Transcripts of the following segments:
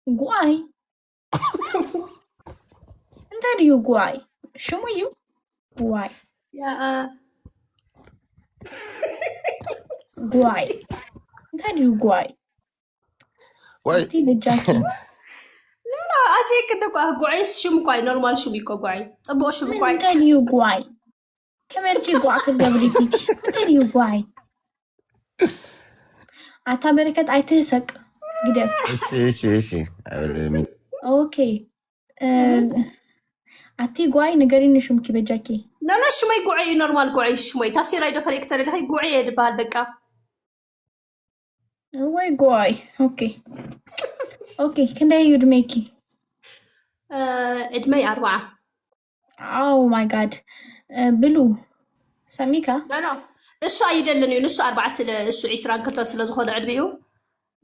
Guai. And that you guai. Show me you. Guai. Yeah. Guai. And that you guai. Why? Ati the Jackie. No, asik kada guai shum guai normal shum iko guai. Sabo shum guai. And that you guai. Come here, ki guai ka gabriki. And that you guai. Ata berikat I tesak. Gidef. Easy. Okay. Ati guai nagarin shum ki be Jackie. No, shumay guai normal guai shumay. Tasi raido kali iktari lahay guai ed bal beka. Why guai? Okay. Okay, can I you'd make it? Edmay 4. Oh my god. Blue. Samika? No. እሱ አይደለኝ እሱ 4 ስለ እሱ 20 ክልተ ስለ ዝኮነ ዕድሜው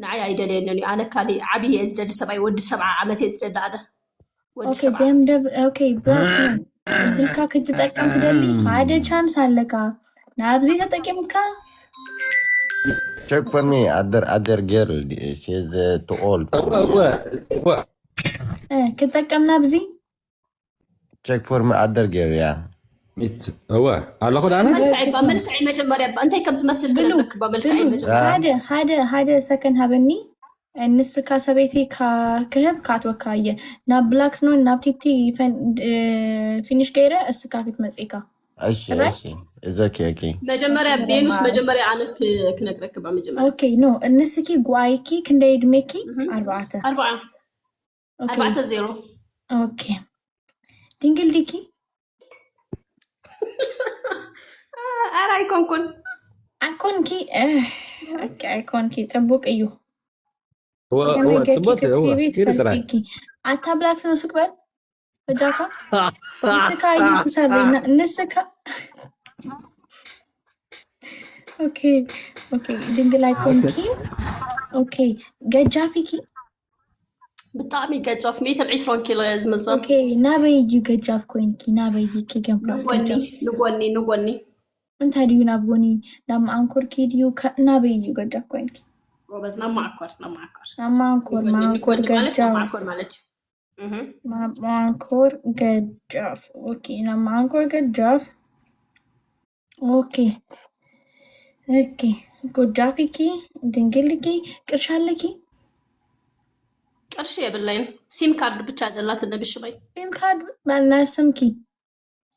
ንዓይ አይደለኝ ኣነ ካሊ ዓብይ ዝደሊ ሰብኣይ ወዲ 7 ዓመት ዝደሊ ኣነ ወዲ 7 Okay, but ድልካ ክትጠቀም ትደሊ ሓደ ቻንስ አለካ ናብዚ ተጠቂምካ Check for me, other girl. She's too old. ክትጠቀም ናብዚ Check for me, other girl, yeah. هو على خد انا ملكعي مجمريا انت كم تمثل كلك بملكعي مجمريا هذا سكن هبني النسكا سبيتي كهب كاتوكايه نا بلاكس نو نابتيتي فينيش كيره اسكاكت مزيكا أشي is okay مجمريا بينوس مجمريا عنك كنقرك بمجمريا اوكي نو النسكي غوايكي كنديد ميكي 4 اوكي دينجل ديكي أيكونكي أيكونكي تبوك أيوه هو تبوت هو كتير ترى أتابلك نسك بل بجاكا نسكا أيوه سرينا نسكا أوكي دينجل أيكونكي أوكي جافيكي بالطعمي جاف 120 كيلو يا زمزم أوكي نابي يجي جاف كوينكي نابي يجي جنبك نقولني أنت هديو نابوني نام أنكر كيديو نابي يجي جاف كوينكي بس نام معكر ما أنكر جاف ما أنكر جاف أوكي نام أنكر جاف أوكي جافيكي دنجلكي كرشالكي قرش يا بالله سيم كارد ብቻ ዘላት እንደብሽበይ سيم كارد بالناسمكي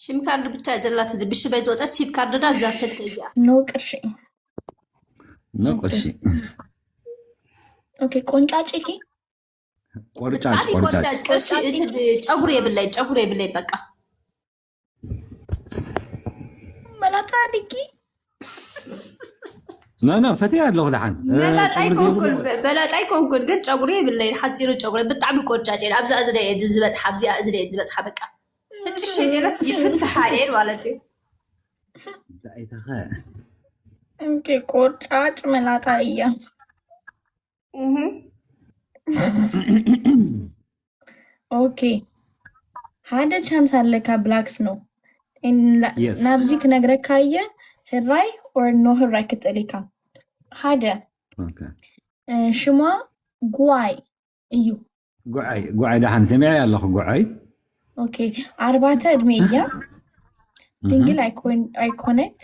سيم كارد ብቻ ዘላት እንደብሽበይ ዘወጣ سيم كارد ዳ ዛ ስልክ እያ ኖ ቅርሺ ኦኬ ቆንጫጭኪ ቆርጫጭ ቅርሺ እት ጨጉር የብላይ በቃ መላጣዲኪ لا فتي ያለው ለሐን በላጣይ ኮንኩን ግን ጨጉሬ ብለይ ሓፂሩ ጨጉሬ ብጣዕሚ ቆርጫጭ ኣብዛ ዝደ ዝበጽሓ ኣብዛ ዝደ ዝበጽሓ በቃ ፍትሽ ገለስ ይፍትሕ አይል ማለት እዩ ዳይተኸ እንኪ ቆርጫጭ መላጣያ ኦኬ ሓደ ቻንስ አለካ ብላክስ ነው ናብዚ ክነግረካየ ህራይ or no ህራይ ክትጠሊካ ሓደ ሽማ ጉዋይ እዩ ጉዓይ ዳሓን ሰሚዐ ኣለኹ ጉዓይ ኦኬ 4 ዕድሜ እያ ድንግል ኣይኮነት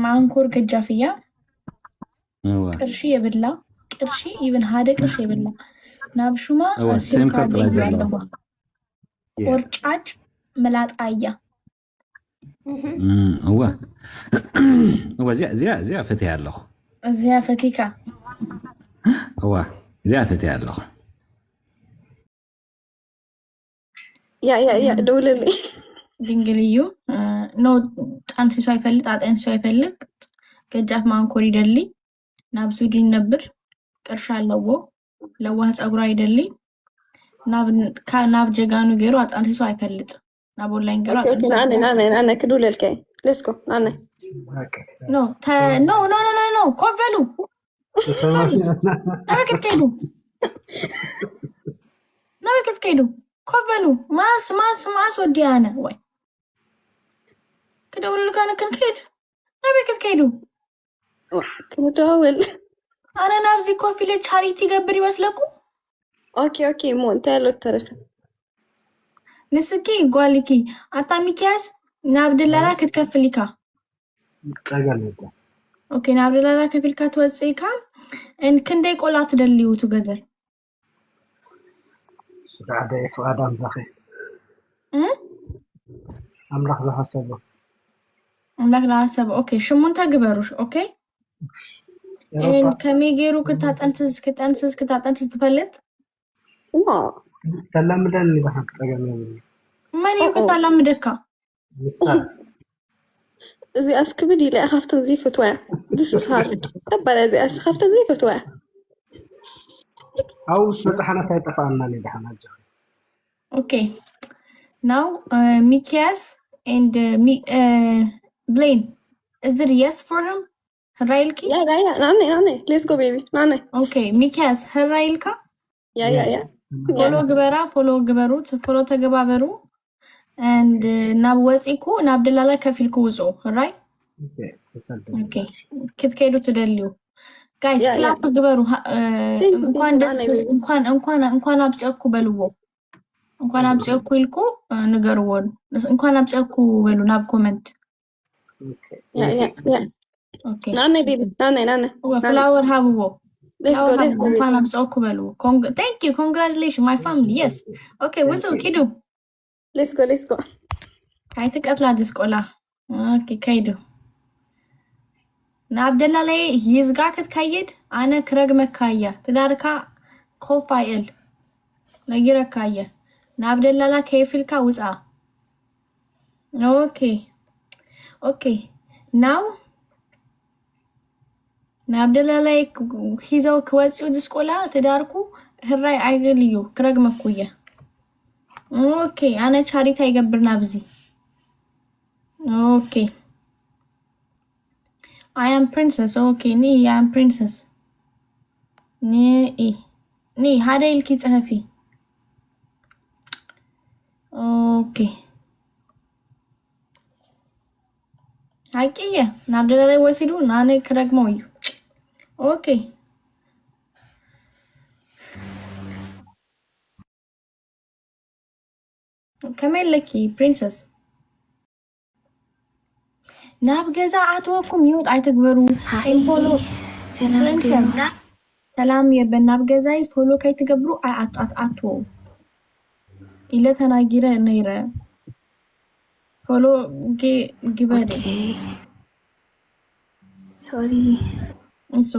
ማንኮር ገጃፍ እያ ቅርሺ የብላ ቅርሺ ኢቭን ሓደ ቅርሺ የብላ ናብ ሹማ ሲም ካርድ ዘለዋ ቆርጫጭ መላጣያ هو زي فتي الله زي فتيكا هو زي فتي الله يا دوللي ድንግልዩ ኖ ጣንሲ ሰው አይፈልጥ አጠን ሰው አይፈልግ ገጃፍ ማንኮር ይደሊ ናብ ሱዲን ነብር ቅርሻ አለዎ ለዋህ ጸጉራ ይደሊ ናብ ጀጋኑ ገሩ አጣንሲ ሰው አይፈልጥ ናብ ኦንላይን ገሩ አጣንሲ انا كدوللكاي ليتس جو انا ኖ ኮቨሉ ናበከት ከይዱ ኮቨሉ ማስ ወዲያነ ወይ كدول كان كيد نبيك تكيدو كدول أنا نابزي كوفي للشاريتي قبري بسلكو. اوكي مو انت لو الترف نسكي قوالكي أتا ميكاس نابد الله كتكفليكا. اوكي نابد الله كفلكا توسيكا إن كندي قولات دليو together. سعادة فؤاد زخي أملاك لحسابه أملاك لحسابه اوكي شو منتا قبروش اوكي إن كمي غيرو كتاتنسس تفلت واو تلمدن اللي بحق تقامي ماني كتلمدكا زي أسكبدي لا أخاف تنزيف فتوى this is hard أبلا زي أخاف تنزيف فتوى أو فتحنا سيتفعلنا لي بحنا جخي okay now Mikias and Blaine is there yes for him هرايلكي يا ناني let's go baby ناني okay Mikias هرايلكا يا follow قبرو تقبابرو and نابوزيكو نابدلالا كفيلكو وزو right okay كيدو تدليو guys كلاب قبرو እንኳን ደስ እንኳን አብጨኩ በልዎ እንኳን አብጨኩ ይልኩ ንገርዎ እንኳን አብጨኩ በሉ ናብ ኮሜንት يا okay ناني baby ناني ፍላወር ሃብዎ let's go እንኳን አብጨኩ በሉ thank you congratulations my family yes okay ወሶ ኪዱ let's go ካይት ቀጥላ ድስቆላ okay ካይዱ ናብደላ ላይ ይዝጋ ክትካይድ አነ ክረግ መካያ ትዳርካ ኮፋይል ለይረካየ ናብደላላ ከይፍልካ ውጻ okay now ናብደላላ ሂዛው ከወጪው ድስቆላ ትዳርኩ ህራይ አይገልዩ ክረግ መኩየ okay አነ ቻሪታ ይገብርና ብዚ okay I am princess. Okay, I am princess. Ni هذا الكي صحفي. Okay. حقيقة نبدأ لا وسيلو ناني كرق مويو. Okay. كمان لكي princess. ናብ ገዛ አትወኩም ይወጥ አይተግበሩ ፎሎ ሰላም የበናብ ገዛይ ፎሎ ከይተገብሩ አትወ ኢለ ተናጊረ ነይረ ፎሎ ግበሪ sorry it's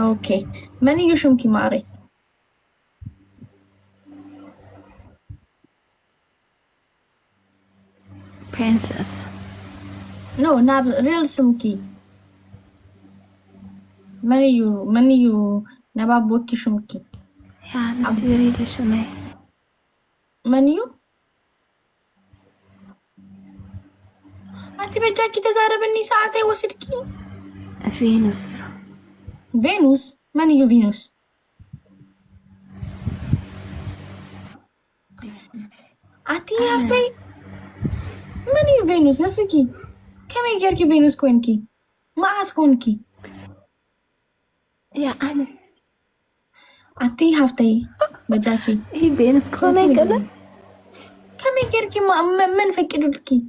okay ማን ይሹም ኪማሬ princess no not real sumki many you nababoki shumki يا نسيري لشمي many you انت بجاكي تزاربني ساعتي وسدكي فينوس many you فينوس اتي هفتي ماني فينوس نسكي كم يجركي فينوس كونكي ما عسكونكي يا أنا أتي هفتي بجاكي هي فينوس كوني كذا كم يجركي ما من فكرتكي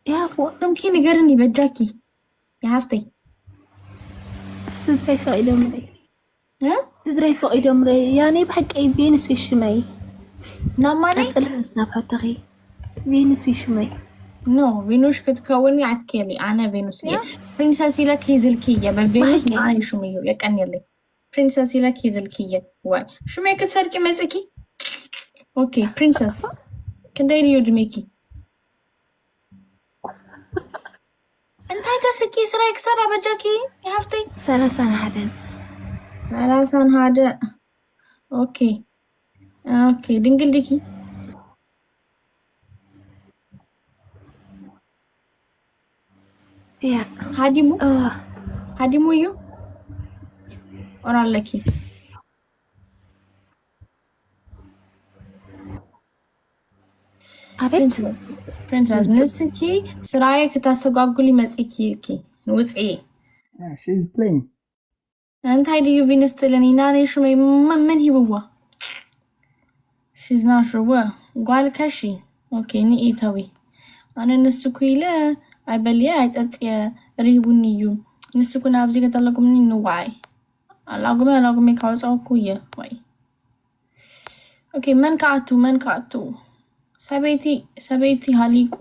يا أخو ممكن يجرني بجاكي يا هفتي صدري فايدهم لي صدري فايدهم لي يعني بحق أي فينوس يشمي ناماني أطلع السابع تغي فينوس يشمي نو فينوس كتكوني عتكيلي أنا فينوس برنسسي لك هيزلكية بفينوس ما يشميو يكأني لي برنسسي لك هيزلكية واي شو ميك تسركي مزكي اوكي برنسس كنديري يودميكي انت هتسكي سرايك سرا بجاكي يا هفتي 3 هذا اوكي دنقل ديكي يا هاديمو يو ورالكي أبيت برنسس نسكي سرايك تاسوغاغولي مسكي نوصي she's playing انت هاي ديو فينوس تلني ناني شو من هي بوا she's not sure قال كشي اوكي ني ايتاوي انا نسكويله አይበልያት አጥየ ሪቡኒዩ ንስኩና አብዚ ከተለቁም ነው ዋይ አላጉሜ ካውጻው ኩየ ዋይ ኦኬ መንካቱ ሰቤቲ ሃሊቁ